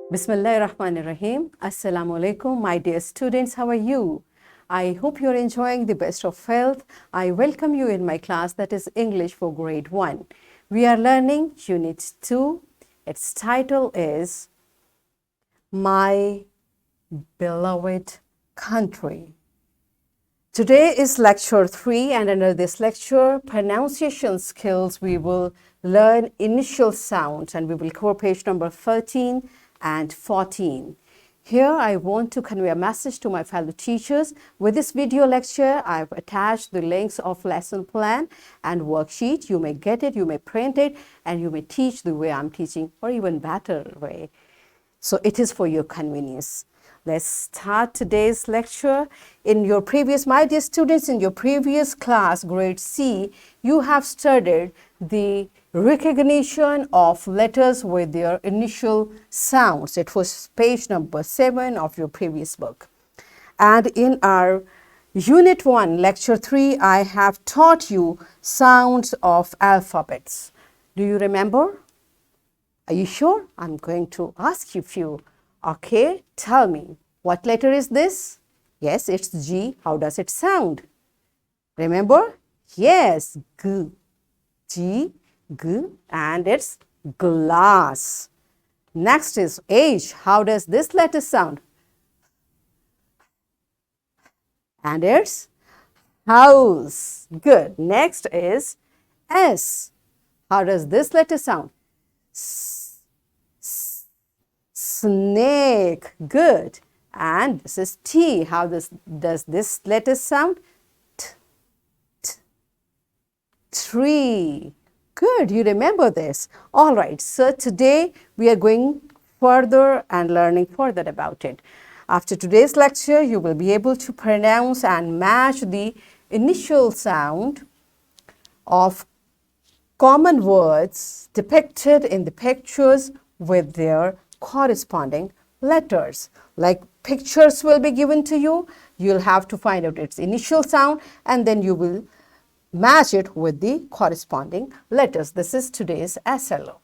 Bismillahirrahmanirrahim. Assalamu alaikum, my dear students. How are you? I hope you're enjoying the best of health. I welcome you in my class that is English for grade 1. We are learning Unit 2. Its title is My Beloved Country. Today is lecture 3, and under this lecture, pronunciation skills, we will learn initial sounds, and we will cover page number 13 and 14. Here, I want to convey a message to my fellow teachers. With this video lecture, I've attached the links of lesson plan and worksheet. You may get it, you may print it, and you may teach the way I'm teaching, or even better way. So it is for your convenience. Let's start today's lecture. In your previous, my dear students, in your previous class, grade C, you have studied the recognition of letters with their initial sounds. It was page number 7 of your previous book. And in our Unit 1, Lecture 3, I have taught you sounds of alphabets. Do you remember? Are you sure? I'm going to ask you a few. Okay, tell me, what letter is this? Yes, it's G. How does it sound? Remember? Yes, G. G, G, and it's glass. Next is H. How does this letter sound? And it's house. Good. Next is S. How does this letter sound? Snake. Good. And this is T. How does this letter sound? T, t. Tree. Good. You remember this. All right. So today we are going further and learning further about it. After today's lecture, you will be able to pronounce and match the initial sound of common words depicted in the pictures with their corresponding letters. Like pictures will be given to you, you'll have to find out its initial sound and then you will match it with the corresponding letters. This is today's SLO.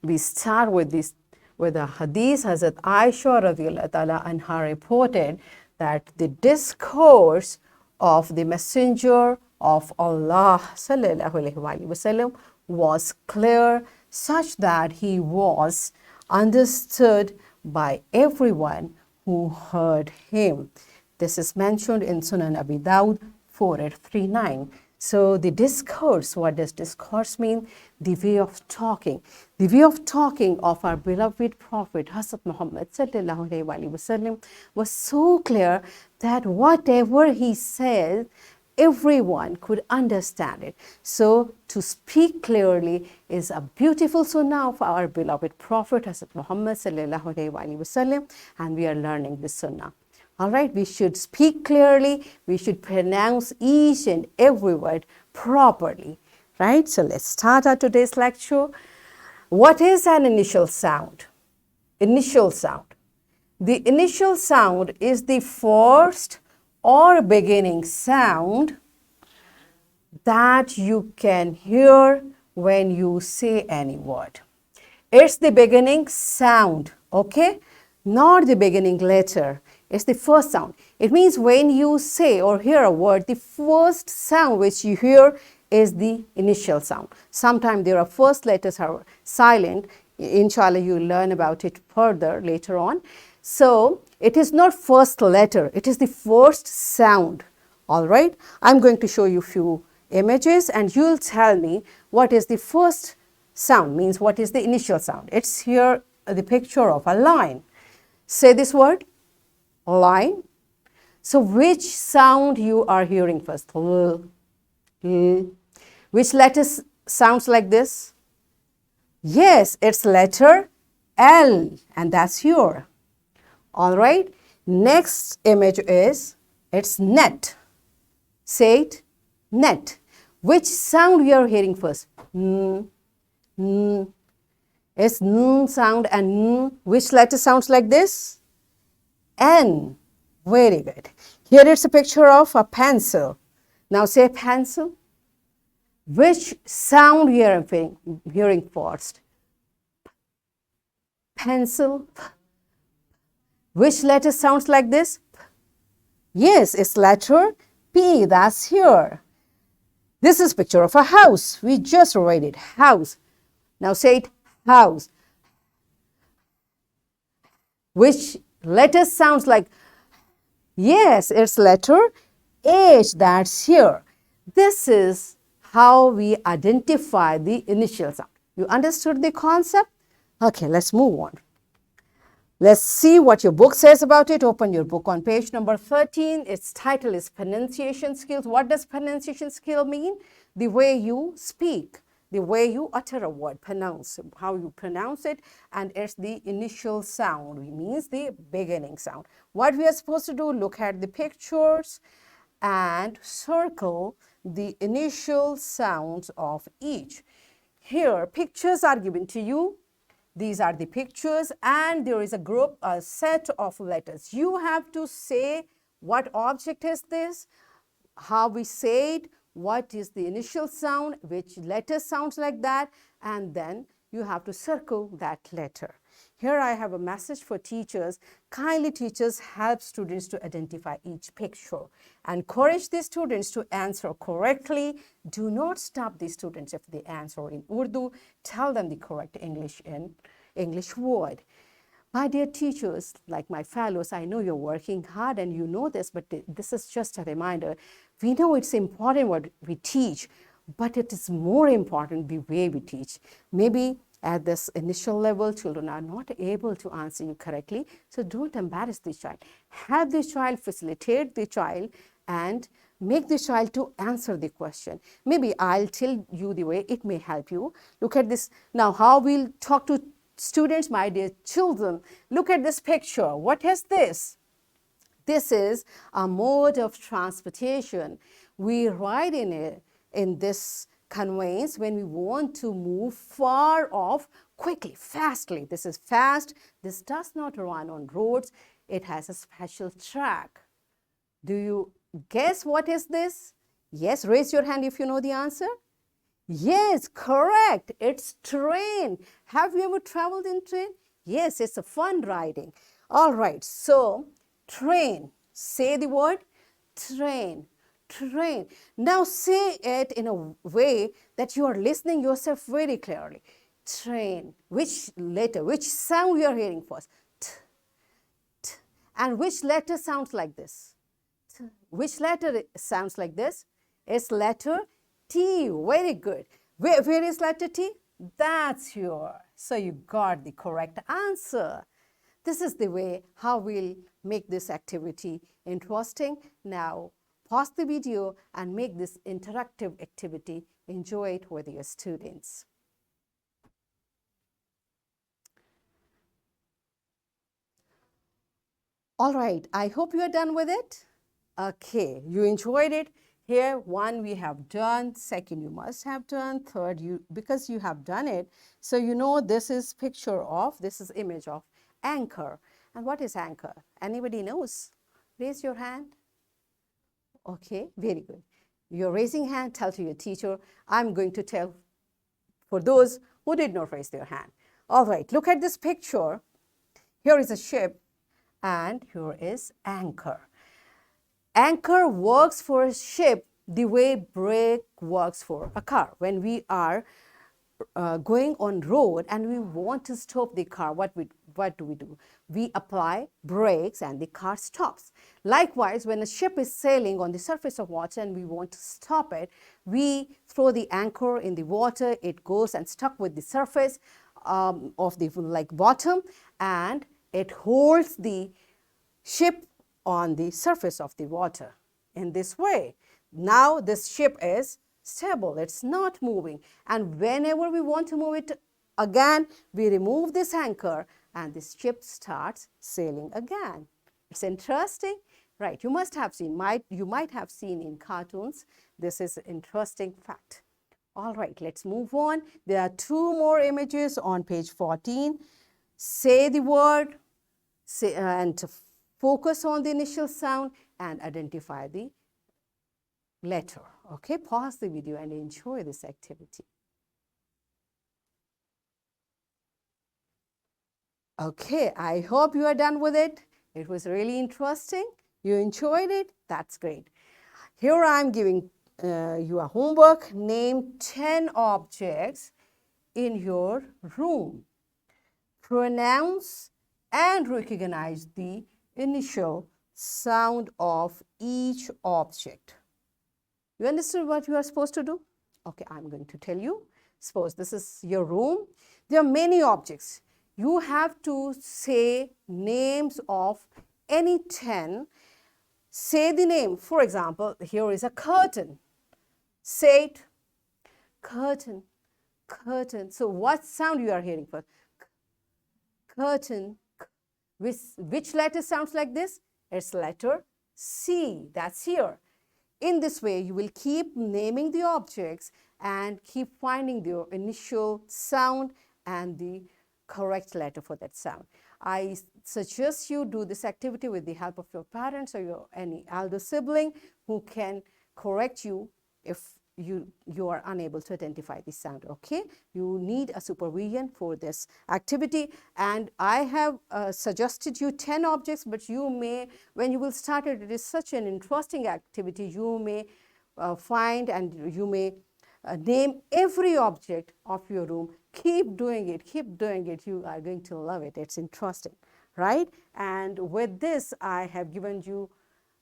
We start with this with a hadith. Hazrat Aisha radhiyallahu ta'ala anha reported that the discourse of the messenger of Allah sallallahu alaihi wasallam was clear, such that he was understood by everyone who heard him. This is mentioned in Sunan Abi Dawud 4839. So the discourse, what does discourse mean? The way of talking. The way of talking of our beloved Prophet Hazrat Muhammad sallallahu alaihi wasallam was so clear that whatever he said, everyone could understand it. So to speak clearly is a beautiful sunnah of our beloved Prophet Hazrat Muhammad sallallahu alaihi wasallam, and we are learning this sunnah. All right, we should speak clearly, we should pronounce each and every word properly, right? So let's start our today's lecture. What is an initial sound? Initial sound. The initial sound is the first or beginning sound that you can hear when you say any word. It's the beginning sound, okay? Not the beginning letter. It's the first sound. It means when you say or hear a word, the first sound which you hear is the initial sound. Sometimes their first letters are silent. Inshallah, you learn about it further later on. So it is not first letter, it is the first sound. All right, I'm going to show you a few images and you'll tell me what is the first sound, means what is the initial sound. It's here the picture of a line. Say this word, line. So which sound you are hearing first? L, L. Which letter sounds like this? Yes, it's letter L, and that's here. All right, next image is, it's net. Say it, net. Which sound we are hearing first? N, n. It's n sound and n. Which letter sounds like this? N. Very good. Here it's a picture of a pencil. Now say pencil. Which sound we are hearing first? Pencil. Which letter sounds like this? Yes, it's letter P. That's here. This is picture of a house. We just write it, house. Now say it, house. Which letter sounds like? Yes, it's letter H. That's here. This is how we identify the initial sound. You understood the concept? Okay, let's move on. Let's see what your book says about it. Open your book on page number 13. Its title is Pronunciation Skills. What does pronunciation skill mean? The way you speak, the way you utter a word, pronounce, how you pronounce it, and it's the initial sound, it means the beginning sound. What we are supposed to do, look at the pictures and circle the initial sounds of each. Here, pictures are given to you. These are the pictures and there is a set of letters. You have to say what object is this, how we say it, what is the initial sound, which letter sounds like that, and then you have to circle that letter. Here I have a message for teachers. Kindly teachers help students to identify each picture. Encourage the students to answer correctly. Do not stop the students if they answer in Urdu. Tell them the correct English word. My dear teachers, like my fellows, I know you're working hard and you know this, but this is just a reminder. We know it's important what we teach, but it is more important the way we teach. Maybe at this initial level, children are not able to answer you correctly, so don't embarrass the child. Have the child facilitate the child and make the child to answer the question. Maybe I'll tell you the way, it may help you. Look at this. Now, how we'll talk to students, my dear children, look at this picture. What is this? This is a mode of transportation. We ride in this conveyance when we want to move far off quickly, fastly. This is fast. This does not run on roads. It has a special track. Do you guess what is this? Yes, raise your hand if you know the answer. Yes, correct. It's train. Have you ever traveled in train? Yes, it's a fun riding. All right, so train. Say the word train. Train. Now say it in a way that you are listening yourself very clearly. Train. Which letter, which sound you are hearing first? T, t. And which letter sounds like this? T. Which letter sounds like this? It's letter T. Very good. Where is letter T? That's yours. So you got the correct answer. This is the way how we'll make this activity interesting. Now, pause the video and make this interactive activity. Enjoy it with your students. All right, I hope you are done with it. Okay, you enjoyed it. Here, one we have done, second you must have done, third because you have done it. So you know this is this is image of anchor. And what is anchor? Anybody knows? Raise your hand. Okay, very good. You're raising hand, tell to your teacher. I'm going to tell for those who did not raise their hand. All right, look at this picture. Here is a ship and here is anchor. Anchor works for a ship the way brake works for a car. When we are going on road and we want to stop the car, what do we do? We apply brakes and the car stops. Likewise, when a ship is sailing on the surface of water and we want to stop it, we throw the anchor in the water, it goes and stuck with the surface of the bottom, and it holds the ship on the surface of the water. In this way, now this ship is stable, it's not moving, and whenever we want to move it again, we remove this anchor and the ship starts sailing again. It's interesting, right? You must have seen, you might have seen in cartoons. This is an interesting fact. All right, let's move on. There are two more images on page 14. Say the word and focus on the initial sound and identify the letter. Okay, pause the video and enjoy this activity. Okay, I hope you are done with it. It was really interesting. You enjoyed it? That's great. Here I am giving you a homework. Name 10 objects in your room. Pronounce and recognize the initial sound of each object. You understood what you are supposed to do? Okay, I'm going to tell you. Suppose this is your room. There are many objects. You have to say names of any 10. Say the name. For example, here is a curtain. Say it. Curtain. Curtain. So what sound you are hearing first? Curtain. Which letter sounds like this? It's letter C. That's here. In this way, you will keep naming the objects and keep finding the initial sound and the correct letter for that sound. I suggest you do this activity with the help of your parents or any elder sibling who can correct you if you are unable to identify the sound. Okay, you need a supervision for this activity, and I have suggested you 10 objects, but you may, when you will start it, it is such an interesting activity, you may find and you may name every object of your room. Keep doing it, keep doing it. You are going to love it. It's interesting, right? And with this, I have given you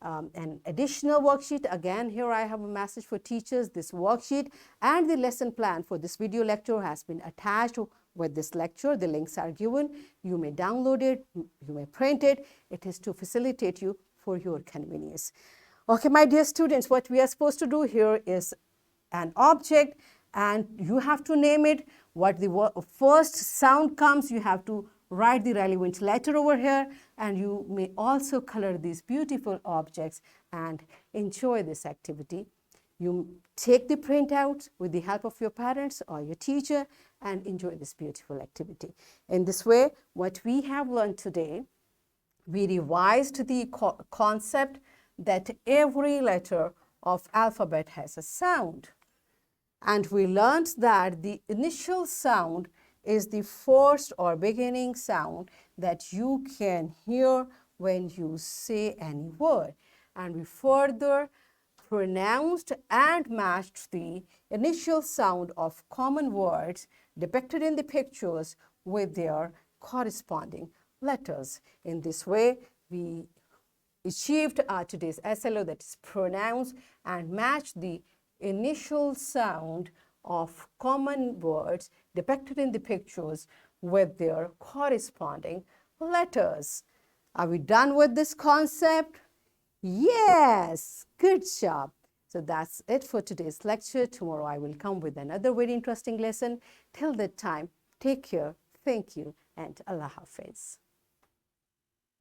an additional worksheet. Again, here I have a message for teachers. This worksheet and the lesson plan for this video lecture has been attached with this lecture. The links are given. You may download it, you may print it. It is to facilitate you for your convenience. Okay, my dear students, what we are supposed to do here is an object and you have to name it. What the first sound comes, you have to write the relevant letter over here, and you may also color these beautiful objects and enjoy this activity. You take the printout with the help of your parents or your teacher and enjoy this beautiful activity. In this way, what we have learned today, we revised the concept that every letter of alphabet has a sound. And we learned that the initial sound is the first or beginning sound that you can hear when you say any word. And we further pronounced and matched the initial sound of common words depicted in the pictures with their corresponding letters. In this way, we achieved today's SLO, that is pronounce and match the initial sound of common words depicted in the pictures with their corresponding letters. Are we done with this concept? Yes, good job. So that's it for today's lecture. Tomorrow I will come with another very interesting lesson. Till that time, take care, thank you, and Allah Hafiz.